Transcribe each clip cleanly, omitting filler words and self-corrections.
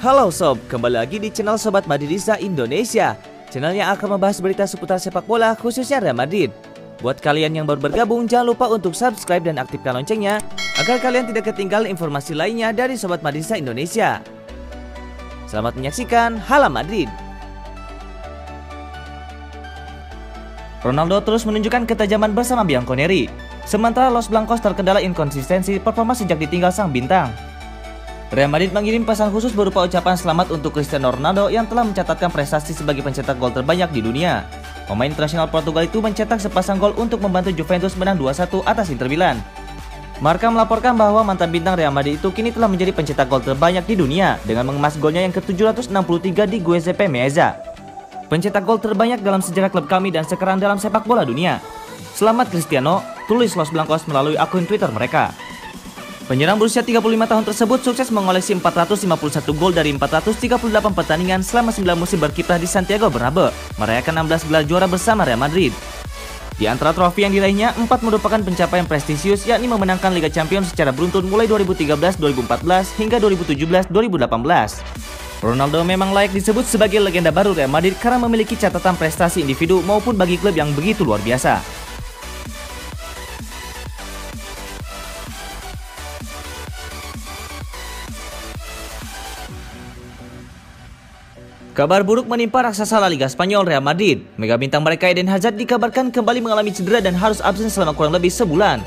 Halo sob, kembali lagi di channel Sobat Madridista Indonesia. Channel yang akan membahas berita seputar sepak bola khususnya Real Madrid. Buat kalian yang baru bergabung, jangan lupa untuk subscribe dan aktifkan loncengnya agar kalian tidak ketinggalan informasi lainnya dari Sobat Madridista Indonesia. Selamat menyaksikan Hala Madrid. Ronaldo terus menunjukkan ketajaman bersama Bianconeri. Sementara Los Blancos terkendala inkonsistensi performa sejak ditinggal sang bintang. Real Madrid mengirim pesan khusus berupa ucapan selamat untuk Cristiano Ronaldo yang telah mencatatkan prestasi sebagai pencetak gol terbanyak di dunia. Pemain internasional Portugal itu mencetak sepasang gol untuk membantu Juventus menang 2-1 atas Inter Milan. Marca melaporkan bahwa mantan bintang Real Madrid itu kini telah menjadi pencetak gol terbanyak di dunia dengan mengemas golnya yang ke-763 di Giuseppe Meazza. Pencetak gol terbanyak dalam sejarah klub kami dan sekarang dalam sepak bola dunia. Selamat Cristiano, tulis Los Blancos melalui akun Twitter mereka. Penyerang berusia 35 tahun tersebut sukses mengoleksi 451 gol dari 438 pertandingan selama 9 musim berkiprah di Santiago Bernabeu, merayakan 16 gelar juara bersama Real Madrid. Di antara trofi yang diraihnya, 4 merupakan pencapaian prestisius, yakni memenangkan Liga Champions secara beruntun mulai 2013-2014 hingga 2017-2018. Ronaldo memang layak disebut sebagai legenda baru Real Madrid karena memiliki catatan prestasi individu maupun bagi klub yang begitu luar biasa. Kabar buruk menimpa raksasa La Liga Spanyol Real Madrid. Mega bintang mereka Eden Hazard dikabarkan kembali mengalami cedera dan harus absen selama kurang lebih sebulan.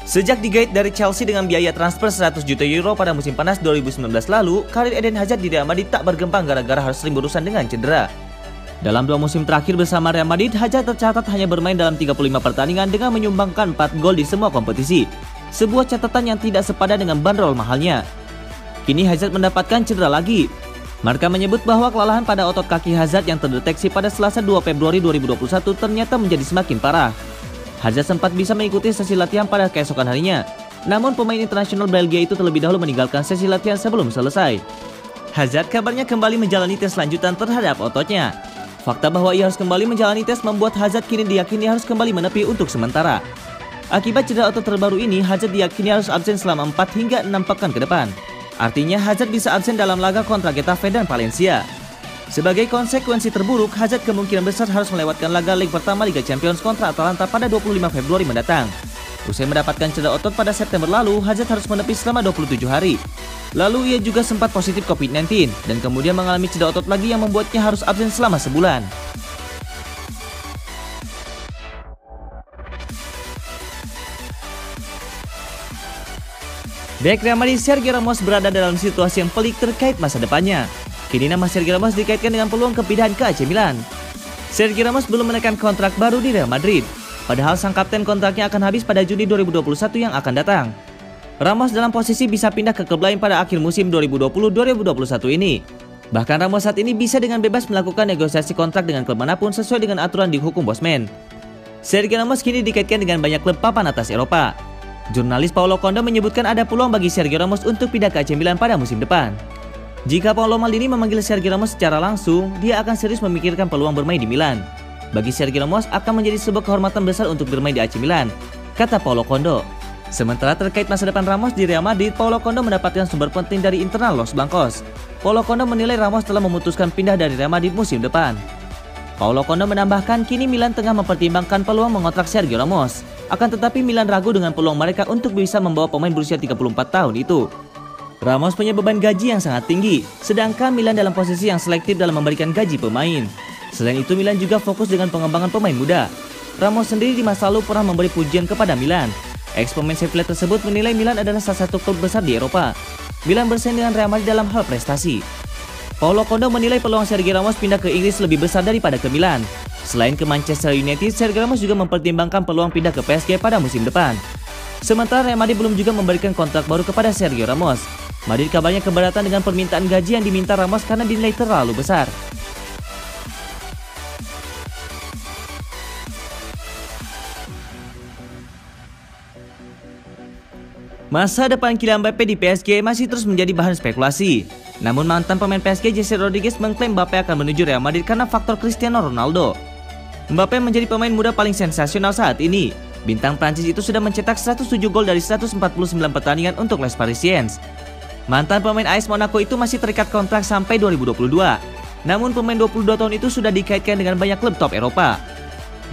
Sejak digait dari Chelsea dengan biaya transfer 100 juta euro pada musim panas 2019 lalu, karir Eden Hazard di Real Madrid tak berkembang gara-gara harus sering berurusan dengan cedera. Dalam 2 musim terakhir bersama Real Madrid, Hazard tercatat hanya bermain dalam 35 pertandingan dengan menyumbangkan 4 gol di semua kompetisi. Sebuah catatan yang tidak sepadan dengan bandrol mahalnya. Kini Hazard mendapatkan cedera lagi. Marca menyebut bahwa kelelahan pada otot kaki Hazard yang terdeteksi pada Selasa 2 Februari 2021 ternyata menjadi semakin parah. Hazard sempat bisa mengikuti sesi latihan pada keesokan harinya. Namun pemain internasional Belgia itu terlebih dahulu meninggalkan sesi latihan sebelum selesai. Hazard kabarnya kembali menjalani tes lanjutan terhadap ototnya. Fakta bahwa ia harus kembali menjalani tes membuat Hazard kini diyakini harus kembali menepi untuk sementara. Akibat cedera otot terbaru ini, Hazard diyakini harus absen selama 4 hingga 6 pekan ke depan. Artinya Hazard bisa absen dalam laga kontra Getafe dan Valencia. Sebagai konsekuensi terburuk, Hazard kemungkinan besar harus melewatkan laga leg pertama Liga Champions kontra Atalanta pada 25 Februari mendatang. Usai mendapatkan cedera otot pada September lalu, Hazard harus menepi selama 27 hari. Lalu ia juga sempat positif COVID-19 dan kemudian mengalami cedera otot lagi yang membuatnya harus absen selama sebulan. Bek Real Madrid Sergio Ramos berada dalam situasi yang pelik terkait masa depannya. Kini nama Sergio Ramos dikaitkan dengan peluang kepindahan ke AC Milan. Sergio Ramos belum menekan kontrak baru di Real Madrid. Padahal sang kapten kontraknya akan habis pada Juni 2021 yang akan datang. Ramos dalam posisi bisa pindah ke klub lain pada akhir musim 2020-2021 ini. Bahkan Ramos saat ini bisa dengan bebas melakukan negosiasi kontrak dengan klub manapun sesuai dengan aturan di hukum Bosman. Sergio Ramos kini dikaitkan dengan banyak klub papan atas Eropa. Jurnalis Paulo Condo menyebutkan ada peluang bagi Sergio Ramos untuk pindah ke AC Milan pada musim depan. Jika Paolo Maldini memanggil Sergio Ramos secara langsung, dia akan serius memikirkan peluang bermain di Milan. Bagi Sergio Ramos akan menjadi sebuah kehormatan besar untuk bermain di AC Milan, kata Paulo Condo. Sementara terkait masa depan Ramos di Real Madrid, Paulo Condo mendapatkan sumber penting dari internal Los Blancos. Paulo Condo menilai Ramos telah memutuskan pindah dari Real Madrid musim depan. Paulo Condo menambahkan kini Milan tengah mempertimbangkan peluang mengontrak Sergio Ramos. Akan tetapi Milan ragu dengan peluang mereka untuk bisa membawa pemain berusia 34 tahun itu. Ramos punya beban gaji yang sangat tinggi, sedangkan Milan dalam posisi yang selektif dalam memberikan gaji pemain. Selain itu Milan juga fokus dengan pengembangan pemain muda. Ramos sendiri di masa lalu pernah memberi pujian kepada Milan. Ex-pemain Sevilla tersebut menilai Milan adalah salah satu klub besar di Eropa. Milan bersaing dengan Real Madrid dalam hal prestasi. Paulo Condo menilai peluang Sergio Ramos pindah ke Inggris lebih besar daripada ke Milan. Selain ke Manchester United, Sergio Ramos juga mempertimbangkan peluang pindah ke PSG pada musim depan. Sementara Real Madrid belum juga memberikan kontrak baru kepada Sergio Ramos. Madrid kabarnya keberatan dengan permintaan gaji yang diminta Ramos karena dinilai terlalu besar. Masa depan Kylian Mbappe di PSG masih terus menjadi bahan spekulasi. Namun mantan pemain PSG Jesse Rodriguez mengklaim Mbappe akan menuju Real Madrid karena faktor Cristiano Ronaldo. Mbappe menjadi pemain muda paling sensasional saat ini. Bintang Prancis itu sudah mencetak 107 gol dari 149 pertandingan untuk Les Parisiens. Mantan pemain AS Monaco itu masih terikat kontrak sampai 2022. Namun pemain 22 tahun itu sudah dikaitkan dengan banyak klub top Eropa.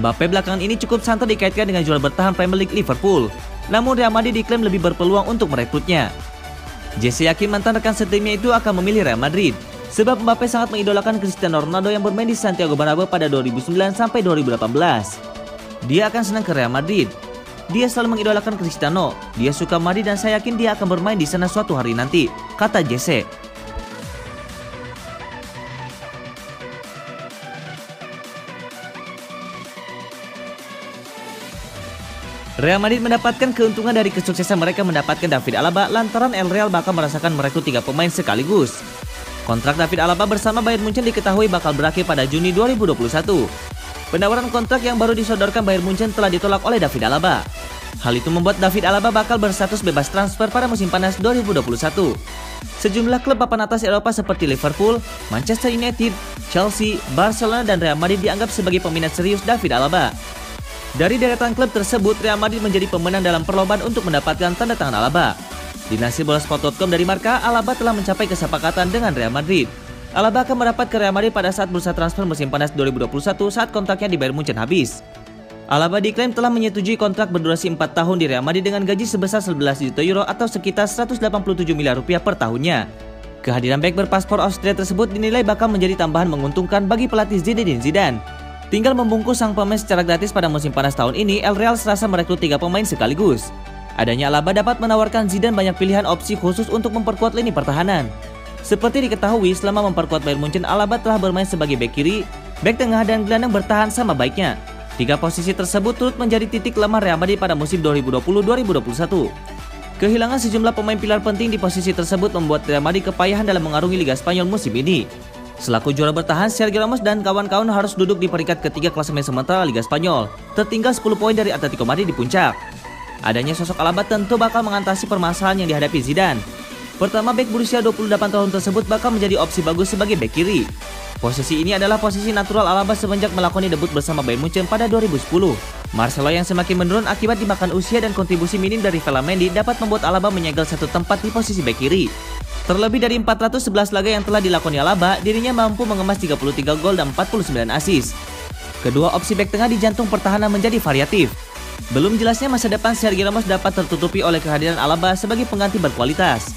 Mbappe belakangan ini cukup santer dikaitkan dengan juara bertahan Premier League Liverpool. Namun Real Madrid diklaim lebih berpeluang untuk merekrutnya. Jesse yakin mantan rekan setimnya itu akan memilih Real Madrid. Sebab Mbappe sangat mengidolakan Cristiano Ronaldo yang bermain di Santiago Bernabeu pada 2009 sampai 2018. Dia akan senang ke Real Madrid. Dia selalu mengidolakan Cristiano. Dia suka Madrid dan saya yakin dia akan bermain di sana suatu hari nanti, kata Jesse. Real Madrid mendapatkan keuntungan dari kesuksesan mereka mendapatkan David Alaba lantaran El Real bakal merasakan merekrut 3 pemain sekaligus. Kontrak David Alaba bersama Bayern Munchen diketahui bakal berakhir pada Juni 2021. Penawaran kontrak yang baru disodorkan Bayern Munchen telah ditolak oleh David Alaba. Hal itu membuat David Alaba bakal berstatus bebas transfer pada musim panas 2021. Sejumlah klub papan atas Eropa seperti Liverpool, Manchester United, Chelsea, Barcelona, dan Real Madrid dianggap sebagai peminat serius David Alaba. Dari deretan klub tersebut, Real Madrid menjadi pemenang dalam perlombaan untuk mendapatkan tanda tangan Alaba. Dilansir Bolasport.com dari Marca, Alaba telah mencapai kesepakatan dengan Real Madrid. Alaba akan merapat ke Real Madrid pada saat bursa transfer musim panas 2021 saat kontraknya di Bayern Munchen habis. Alaba diklaim telah menyetujui kontrak berdurasi 4 tahun di Real Madrid dengan gaji sebesar 11 juta euro atau sekitar 187 miliar rupiah per tahunnya. Kehadiran bek berpaspor Austria tersebut dinilai bakal menjadi tambahan menguntungkan bagi pelatih Zinedine Zidane. Tinggal membungkus sang pemain secara gratis pada musim panas tahun ini, El Real serasa merekrut 3 pemain sekaligus. Adanya Alaba dapat menawarkan Zidane banyak pilihan opsi khusus untuk memperkuat lini pertahanan. Seperti diketahui, selama memperkuat Bayern Munchen, Alaba telah bermain sebagai bek kiri, bek tengah, dan gelandang bertahan sama baiknya. 3 posisi tersebut turut menjadi titik lemah Real Madrid pada musim 2020-2021. Kehilangan sejumlah pemain pilar penting di posisi tersebut membuat Real Madrid kepayahan dalam mengarungi Liga Spanyol musim ini. Selaku juara bertahan, Sergio Ramos dan kawan-kawan harus duduk di peringkat ketiga klasemen sementara Liga Spanyol, tertinggal 10 poin dari Atletico Madrid di puncak. Adanya sosok Alaba tentu bakal mengatasi permasalahan yang dihadapi Zidane. Pertama, bek berusia 28 tahun tersebut bakal menjadi opsi bagus sebagai bek kiri. Posisi ini adalah posisi natural Alaba semenjak melakoni debut bersama Bayern Munchen pada 2010. Marcelo yang semakin menurun akibat dimakan usia dan kontribusi minim dari Velamendi dapat membuat Alaba menyegel satu tempat di posisi bek kiri. Terlebih dari 411 laga yang telah dilakoni Alaba, dirinya mampu mengemas 33 gol dan 49 assist. Kedua opsi bek tengah di jantung pertahanan menjadi variatif. Belum jelasnya masa depan Sergio Ramos dapat tertutupi oleh kehadiran Alaba sebagai pengganti berkualitas.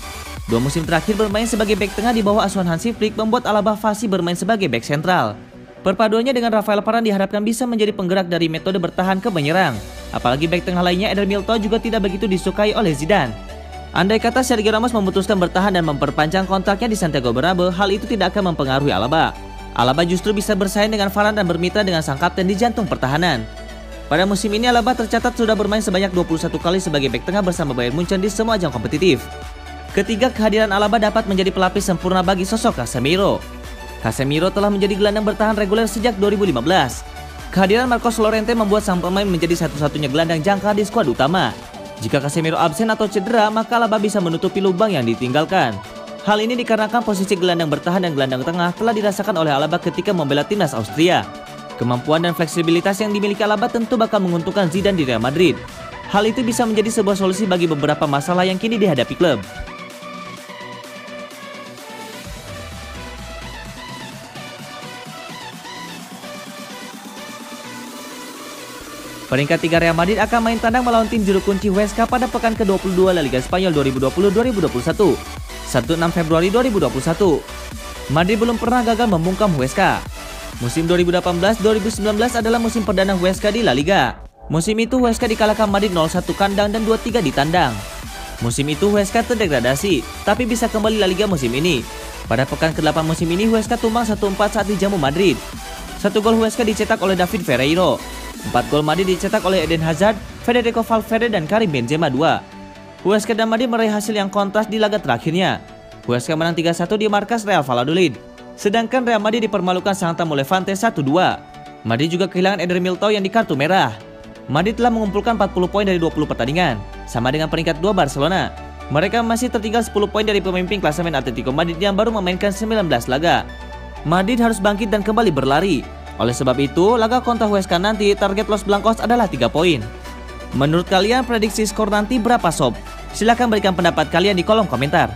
2 musim terakhir bermain sebagai bek tengah di bawah asuhan Hansi Flick membuat Alaba fasih bermain sebagai bek sentral. Perpaduannya dengan Rafael Varane diharapkan bisa menjadi penggerak dari metode bertahan ke menyerang. Apalagi bek tengah lainnya Eder Militao juga tidak begitu disukai oleh Zidane. Andai kata Sergio Ramos memutuskan bertahan dan memperpanjang kontraknya di Santiago Bernabeu, hal itu tidak akan mempengaruhi Alaba. Alaba justru bisa bersaing dengan Varane dan bermitra dengan sang kapten di jantung pertahanan. Pada musim ini Alaba tercatat sudah bermain sebanyak 21 kali sebagai bek tengah bersama Bayern Munchen di semua ajang kompetitif. Ketiga, kehadiran Alaba dapat menjadi pelapis sempurna bagi sosok Casemiro. Casemiro telah menjadi gelandang bertahan reguler sejak 2015. Kehadiran Marcos Llorente membuat sang pemain menjadi satu-satunya gelandang jangkar di skuad utama. Jika Casemiro absen atau cedera, maka Alaba bisa menutupi lubang yang ditinggalkan. Hal ini dikarenakan posisi gelandang bertahan dan gelandang tengah telah dirasakan oleh Alaba ketika membela timnas Austria. Kemampuan dan fleksibilitas yang dimiliki Alaba tentu bakal menguntungkan Zidane di Real Madrid. Hal itu bisa menjadi sebuah solusi bagi beberapa masalah yang kini dihadapi klub. Peringkat 3 Real Madrid akan main tandang melawan tim juru kunci Huesca pada pekan ke-22 La Liga Spanyol 2020-2021, Sabtu 6 Februari 2021. Madrid belum pernah gagal membungkam Huesca. Musim 2018-2019 adalah musim perdana Huesca di La Liga. Musim itu Huesca dikalahkan Madrid 0-1 kandang dan 2-3 di tandang. Musim itu Huesca terdegradasi, tapi bisa kembali La Liga musim ini. Pada pekan ke-8 musim ini Huesca tumbang 1-4 saat dijamu Madrid. 1 gol Huesca dicetak oleh David Ferreiro. 4 gol Madrid dicetak oleh Eden Hazard, Federico Valverde, dan Karim Benzema 2. Huesca dan Madrid meraih hasil yang kontras di laga terakhirnya. Huesca menang 3-1 di markas Real Valladolid. Sedangkan Real Madrid dipermalukan sang tamu Levante 1-2. Madrid juga kehilangan Eder Militao yang di kartu merah. Madrid telah mengumpulkan 40 poin dari 20 pertandingan, sama dengan peringkat 2 Barcelona. Mereka masih tertinggal 10 poin dari pemimpin klasemen Atletico Madrid yang baru memainkan 19 laga. Madrid harus bangkit dan kembali berlari. Oleh sebab itu, laga kontra Huesca nanti target Los Blancos adalah 3 poin. Menurut kalian prediksi skor nanti berapa sob? Silahkan berikan pendapat kalian di kolom komentar.